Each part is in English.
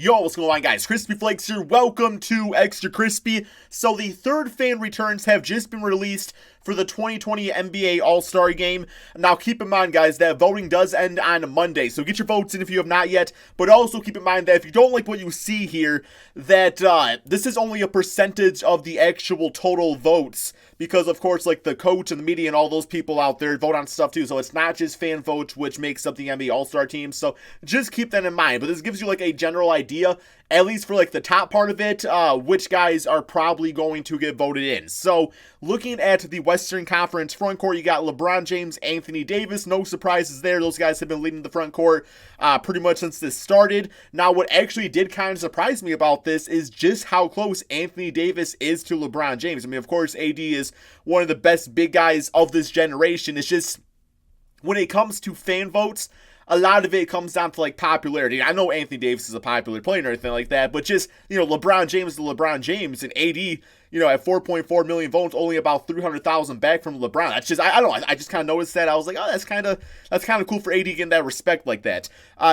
Yo, what's going on, guys? Crispy Flakes here. Welcome to Extra Crispy. So the third fan returns have just been released for the 2020 NBA All-Star Game. Now, keep in mind, guys, that voting does end on Monday, so get your votes in if you have not yet. But also keep in mind that if you don't like what you see here, that this is only a percentage of the actual total votes, because, of course, like the coach and the media and all those people out there vote on stuff too. So it's not just fan votes which makes up the NBA All-Star team. So just keep that in mind. But this gives you like a general idea, at least for like the top part of it, which guys are probably going to get voted in. So looking at the Western Conference frontcourt, you got LeBron James, Anthony Davis. No surprises there. Those guys have been leading the frontcourt pretty much since this started. Now, what actually did kind of surprise me about this is just how close Anthony Davis is to LeBron James. I mean, of course, AD is one of the best big guys of this generation. It's just, when it comes to fan votes, a lot of it comes down to like popularity. I know Anthony Davis is a popular player and everything like that, but just, LeBron James to LeBron James, and AD, at 4.4 million votes, only about 300,000 back from LeBron. That's just, I don't know, I just kind of noticed that. I was like, oh, that's kind of cool for AD getting that respect like that.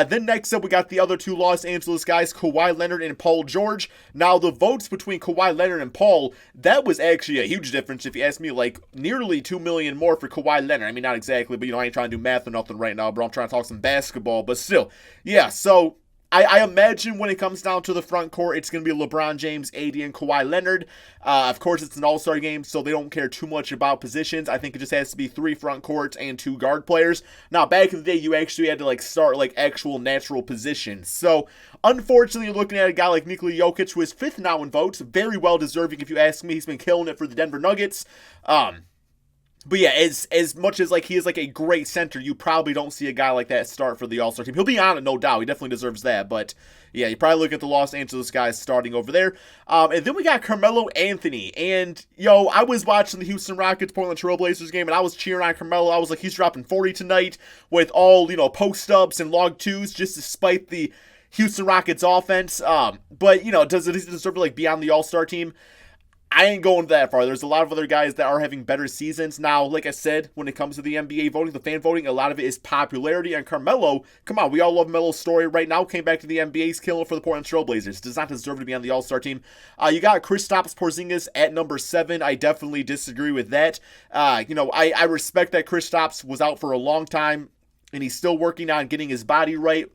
Then next up, we got the other two Los Angeles guys, Kawhi Leonard and Paul George. Now, the votes between Kawhi Leonard and Paul, that was actually a huge difference, if you ask me, like nearly 2 million more for Kawhi Leonard. I mean, not exactly, but I ain't trying to do math or nothing right now, bro. I'm trying to talk some basketball, but still, yeah, so I imagine when it comes down to the front court, it's going to be LeBron James, AD, and Kawhi Leonard. Of course, it's an all-star game, so they don't care too much about positions. I think it just has to be 3 front courts and 2 guard players. Now, back in the day, you actually had to start actual natural positions. So, unfortunately, you're looking at a guy like Nikola Jokic, who is 5th now in votes. Very well deserving, if you ask me. He's been killing it for the Denver Nuggets. But yeah, as much as he is a great center, you probably don't see a guy like that start for the All-Star team. He'll be on it, no doubt. He definitely deserves that. But yeah, you probably look at the Los Angeles guys starting over there. And then we got Carmelo Anthony. And I was watching the Houston Rockets Portland Trail Blazers game, and I was cheering on Carmelo. I was like, he's dropping 40 tonight with all post-ups and log twos, just despite the Houston Rockets offense. But does it deserve to be on the All-Star team? I ain't going that far. There's a lot of other guys that are having better seasons. Now, like I said, when it comes to the NBA voting, the fan voting, a lot of it is popularity. And Carmelo, come on, we all love Melo's story right now. Came back to the NBA, he's killing for the Portland Trail Blazers. Does not deserve to be on the All-Star team. You got Kristaps Porzingis at number 7. I definitely disagree with that. I respect that Kristaps was out for a long time, and he's still working on getting his body right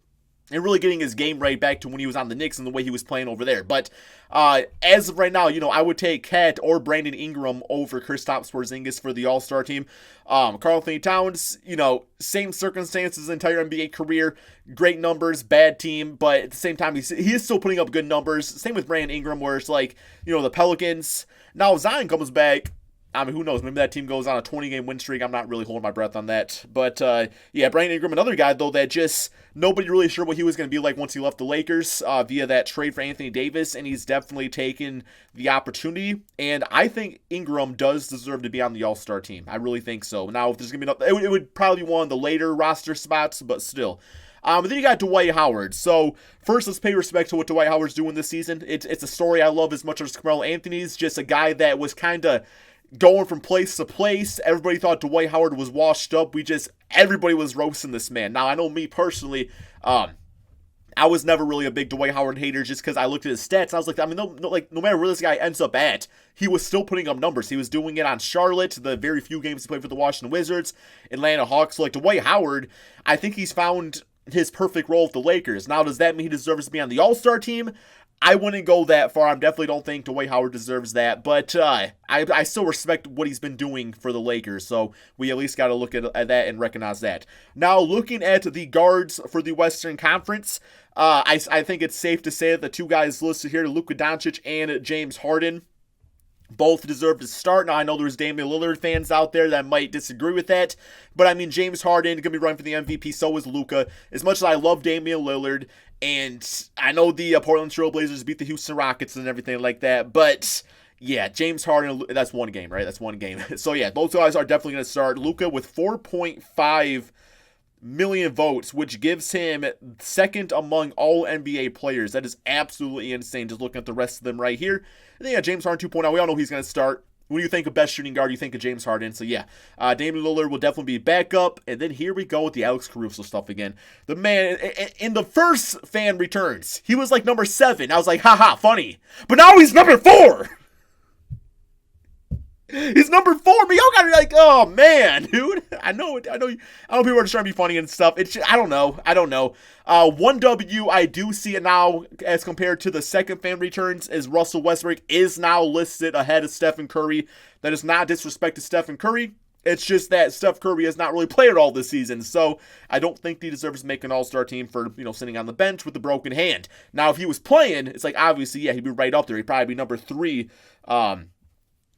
and really getting his game right back to when he was on the Knicks and the way he was playing over there. But as of right now, I would take Cat or Brandon Ingram over Kristaps Porzingis for the All-Star team. Karl Anthony Towns, same circumstances, entire NBA career, great numbers, bad team, but at the same time, he is still putting up good numbers. Same with Brandon Ingram, where it's the Pelicans. Now Zion comes back. I mean, who knows? Maybe that team goes on a 20-game win streak. I'm not really holding my breath on that. But, yeah, Brandon Ingram, another guy, though, that just nobody really sure what he was going to be like once he left the Lakers via that trade for Anthony Davis, and he's definitely taken the opportunity. And I think Ingram does deserve to be on the All-Star team. I really think so. Now, if there's going to be it would probably be one of the later roster spots, but still. But then you got Dwight Howard. So, first, let's pay respect to what Dwight Howard's doing this season. It's a story I love as much as Carmelo Anthony's. Just a guy that was kind of going from place to place. Everybody thought Dwight Howard was washed up. Everybody was roasting this man. Now, I know me personally, I was never really a big Dwight Howard hater just because I looked at his stats. And I was like, no matter where this guy ends up at, he was still putting up numbers. He was doing it on Charlotte, the very few games he played for the Washington Wizards, Atlanta Hawks. So, Dwight Howard, I think he's found his perfect role with the Lakers. Now, does that mean he deserves to be on the All-Star team? I wouldn't go that far. I definitely don't think Dwight Howard deserves that. But I still respect what he's been doing for the Lakers. So we at least got to look at that and recognize that. Now, looking at the guards for the Western Conference, I think it's safe to say that the two guys listed here, Luka Doncic and James Harden, both deserve to start. Now, I know there's Damian Lillard fans out there that might disagree with that. But, I mean, James Harden going to be running for the MVP. So is Luka. As much as I love Damian Lillard, and I know the Portland Trail Blazers beat the Houston Rockets and everything like that. But, yeah, James Harden, that's one game, right? That's one game. So, yeah, both guys are definitely going to start. Luka with 4.5 million votes, which gives him second among all NBA players. That is absolutely insane, just looking at the rest of them right here. And then, yeah, James Harden 2.0, we all know he's going to start. when you think of best shooting guard, you think of James Harden. So yeah, Damian Lillard will definitely be back up. And then here we go with the Alex Caruso stuff again. The man, in the first fan returns, he was like number 7. I was like, haha, funny. But now he's number 4. He's number 4, but y'all gotta be like, oh man, dude. I know people are just trying to be funny and stuff. It's just, I don't know. 1W, I do see it now as compared to the second fan returns, is Russell Westbrook is now listed ahead of Stephen Curry. That is not disrespect to Stephen Curry. It's just that Steph Curry has not really played at all this season, so I don't think he deserves to make an all-star team for, sitting on the bench with a broken hand. Now, if he was playing, it's like, obviously, yeah, he'd be right up there. He'd probably be number 3,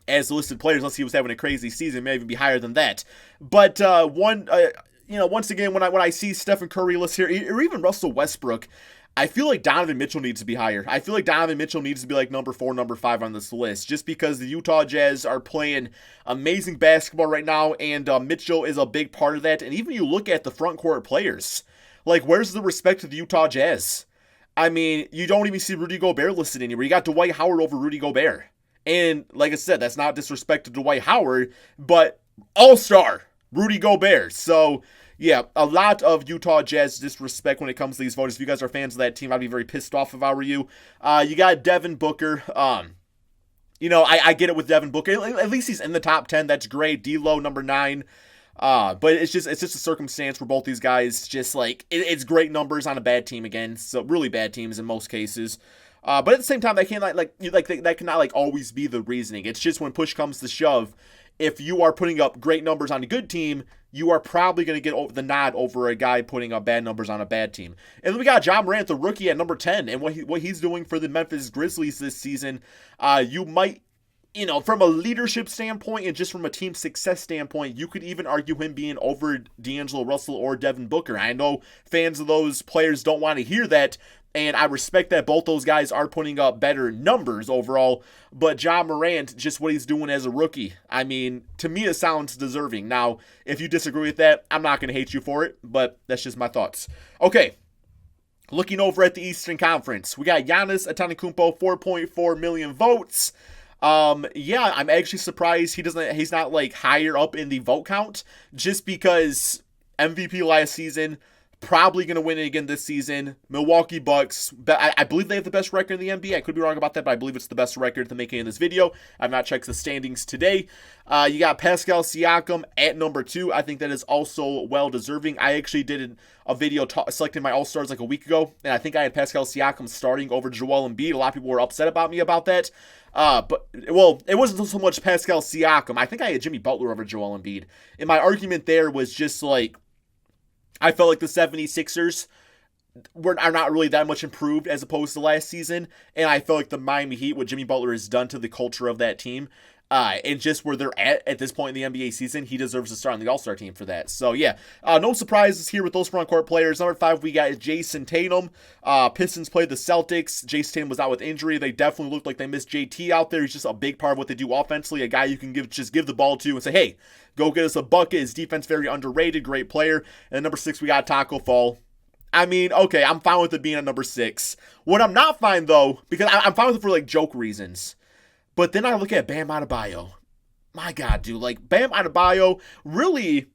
as listed players, unless he was having a crazy season, maybe even be higher than that. But once again, when I see Stephen Curry listed here, or even Russell Westbrook, I feel like Donovan Mitchell needs to be higher. I feel like Donovan Mitchell needs to be like number 4, number 5 on this list, just because the Utah Jazz are playing amazing basketball right now, and Mitchell is a big part of that. And even you look at the front court players, like, where's the respect to the Utah Jazz? I mean, you don't even see Rudy Gobert listed anywhere. You got Dwight Howard over Rudy Gobert. And like I said, that's not disrespect to Dwight Howard, but all-star Rudy Gobert. So, yeah, a lot of Utah Jazz disrespect when it comes to these voters. If you guys are fans of that team, I'd be very pissed off if I were you. You got Devin Booker. I get it with Devin Booker. At least he's in the top 10. That's great. D'Lo, number 9. But it's just a circumstance where both these guys just like it's great numbers on a bad team again. So really bad teams in most cases. But at the same time, that cannot that cannot always be the reasoning. It's just when push comes to shove, if you are putting up great numbers on a good team, you are probably going to get the nod over a guy putting up bad numbers on a bad team. And then we got Ja Morant, the rookie, at number 10, and what he's doing for the Memphis Grizzlies this season. You might, from a leadership standpoint and just from a team success standpoint, you could even argue him being over D'Angelo Russell or Devin Booker. I know fans of those players don't want to hear that, and I respect that both those guys are putting up better numbers overall, but Ja Morant, just what he's doing as a rookie, I mean, to me it sounds deserving. Now, if you disagree with that, I'm not going to hate you for it, but that's just my thoughts. Okay, looking over at the Eastern Conference, we got Giannis Antetokounmpo, 4.4 million votes. I'm actually surprised he's not higher up in the vote count, just because MVP last season, probably going to win it again this season. Milwaukee Bucks, I believe they have the best record in the NBA. I could be wrong about that, but I believe it's the best record to make it in this video. I've not checked the standings today. You got Pascal Siakam at number 2. I think that is also well-deserving. I actually did a video selecting my All-Stars a week ago, and I think I had Pascal Siakam starting over Joel Embiid. A lot of people were upset about me about that. It wasn't so much Pascal Siakam. I think I had Jimmy Butler over Joel Embiid. And my argument there was just I felt like the 76ers are not really that much improved as opposed to last season. And I felt like the Miami Heat, what Jimmy Butler has done to the culture of that team, and just where they're at this point in the NBA season, he deserves to start on the All-Star team for that. So, yeah, no surprises here with those front court players. Number 5, we got Jason Tatum. Pistons played the Celtics. Jason Tatum was out with injury. They definitely looked like they missed JT out there. He's just a big part of what they do offensively, a guy you can give the ball to and say, hey, go get us a bucket. His defense very underrated, great player. And number 6, we got Taco Fall. I mean, okay, I'm fine with it being at number 6. What I'm not fine, though, because I'm fine with it for, joke reasons. But then I look at Bam Adebayo. My God, dude. Bam Adebayo really,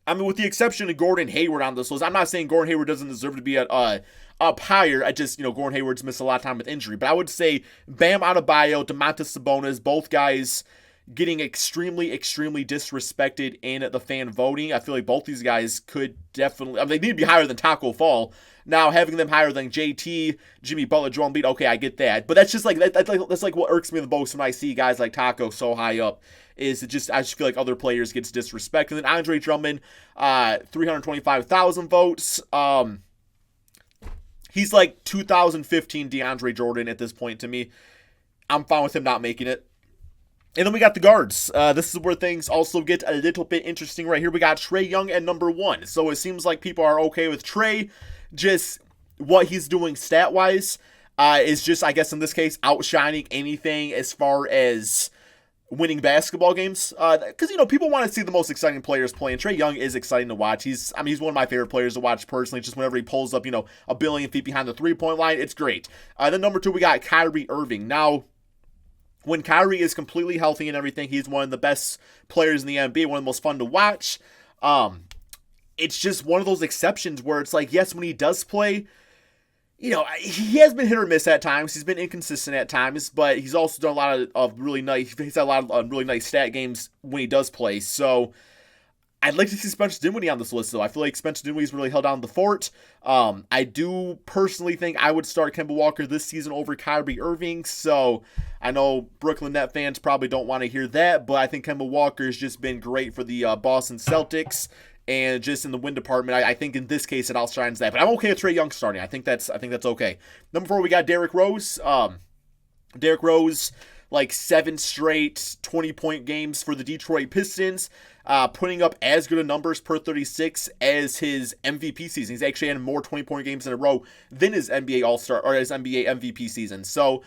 I mean, with the exception of Gordon Hayward on this list, I'm not saying Gordon Hayward doesn't deserve to be up higher. I just, Gordon Hayward's missed a lot of time with injury. But I would say Bam Adebayo, Domantas Sabonis, both guys getting extremely, extremely disrespected in the fan voting. I feel like both these guys could definitely, they need to be higher than Taco Fall. Now, having them higher than JT, Jimmy Butler, Joel Embiid, okay, I get that. But that's just that's what irks me the most when I see guys like Taco so high up. I just feel like other players gets disrespected. And then Andre Drummond, 325,000 votes. He's 2015 DeAndre Jordan at this point to me. I'm fine with him not making it. And then we got the guards. This is where things also get a little bit interesting right here. We got Trae Young at number 1. So it seems like people are okay with Trae. Just what he's doing stat-wise is just, I guess in this case, outshining anything as far as winning basketball games. Because, people want to see the most exciting players playing. Trae Young is exciting to watch. He's one of my favorite players to watch personally. Just whenever he pulls up, a billion feet behind the three-point line, it's great. Then number 2, we got Kyrie Irving. Now, when Kyrie is completely healthy and everything, he's one of the best players in the NBA, one of the most fun to watch. It's just one of those exceptions where it's like, yes, when he does play, he has been hit or miss at times. He's been inconsistent at times, but he's also done a lot of really nice. He's had a lot of really nice stat games when he does play. So I'd like to see Spencer Dinwiddie on this list, though. I feel like Spencer Dinwiddie's really held down the fort. I do personally think I would start Kemba Walker this season over Kyrie Irving. So I know Brooklyn Net fans probably don't want to hear that, but I think Kemba Walker has just been great for the Boston Celtics. And just in the win department, I think in this case it outshines that. But I'm okay with Trae Young starting. I think that's okay. Number 4, we got Derrick Rose. Derrick Rose, like 7 straight 20-point games for the Detroit Pistons, putting up as good a numbers per 36 as his MVP season. He's actually had more 20-point games in a row than his NBA All-Star or his NBA MVP season. So,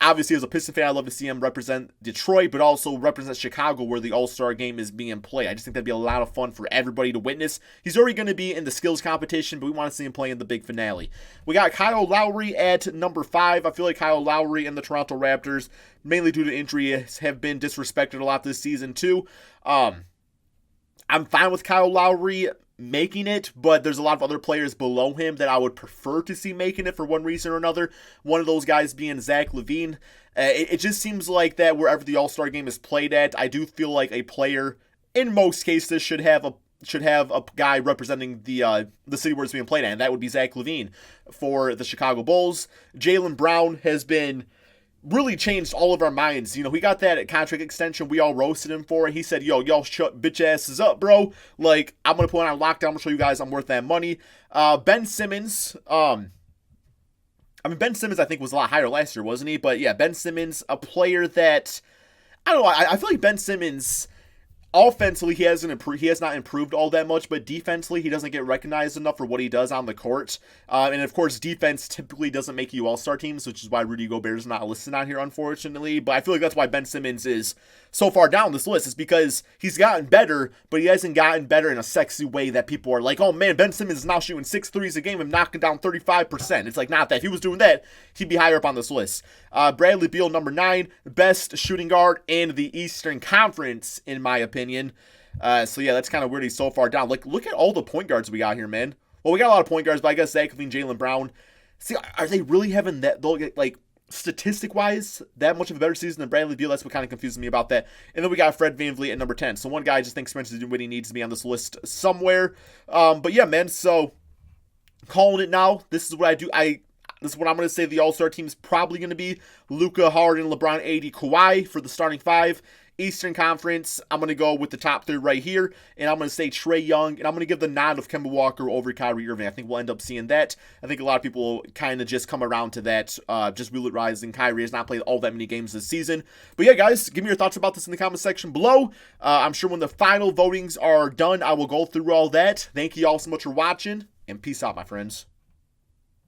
obviously, as a Piston fan, I'd love to see him represent Detroit, but also represent Chicago where the All-Star game is being played. I just think that'd be a lot of fun for everybody to witness. He's already going to be in the skills competition, but we want to see him play in the big finale. We got Kyle Lowry at number 5. I feel like Kyle Lowry and the Toronto Raptors, mainly due to injuries, have been disrespected a lot this season too. I'm fine with Kyle Lowry making it, but there's a lot of other players below him that I would prefer to see making it for one reason or another. One of those guys being Zach LaVine. It just seems like that wherever the All-Star game is played at, I do feel like a player, in most cases, should have a guy representing the city where it's being played at, and that would be Zach LaVine for the Chicago Bulls. Jaylen Brown has been really changed all of our minds. He got that contract extension we all roasted him for, and he said, y'all shut bitch asses up, bro. Like, I'm going to put on lockdown. I'm going to show you guys I'm worth that money. Ben Simmons, Ben Simmons, I think, was a lot higher last year, wasn't he? But yeah, Ben Simmons, a player that, I don't know, I feel like Ben Simmons, offensively, he has not improved all that much, but defensively, he doesn't get recognized enough for what he does on the court. And of course, defense typically doesn't make you all-star teams, which is why Rudy Gobert is not listed on here, unfortunately. But I feel like that's why Ben Simmons is so far down this list, is because he's gotten better, but he hasn't gotten better in a sexy way that people are like, oh man, Ben Simmons is now shooting 6 threes a game and knocking down 35%. It's like, not that. If he was doing that, he'd be higher up on this list. Bradley Beal, number 9, best shooting guard in the Eastern Conference, in my opinion. So yeah, that's kind of weird he's so far down. Like, look at all the point guards we got here, man. Well, we got a lot of point guards, but I guess Zach LaVine, Jaylen Brown. See, are they really having that, like, statistic-wise, that much of a better season than Bradley Beal? That's what kind of confuses me about that. And then we got Fred VanVleet at number 10. So one guy I just think Spencer Dinwiddie needs to be on this list somewhere. But yeah, man, so calling it now. This is what I do. This is what I'm going to say the All-Star team is probably going to be. Luka, Harden, LeBron, AD, Kawhi for the starting 5. Eastern Conference, I'm going to go with the top 3 right here, and I'm going to say Trae Young, and I'm going to give the nod of Kemba Walker over Kyrie Irving. I think we'll end up seeing that. I think a lot of people kind of just come around to that, just realizing Kyrie has not played all that many games this season. But yeah, guys, give me your thoughts about this in the comment section below. I'm sure when the final votings are done, I will go through all that. Thank you all so much for watching, and peace out, my friends.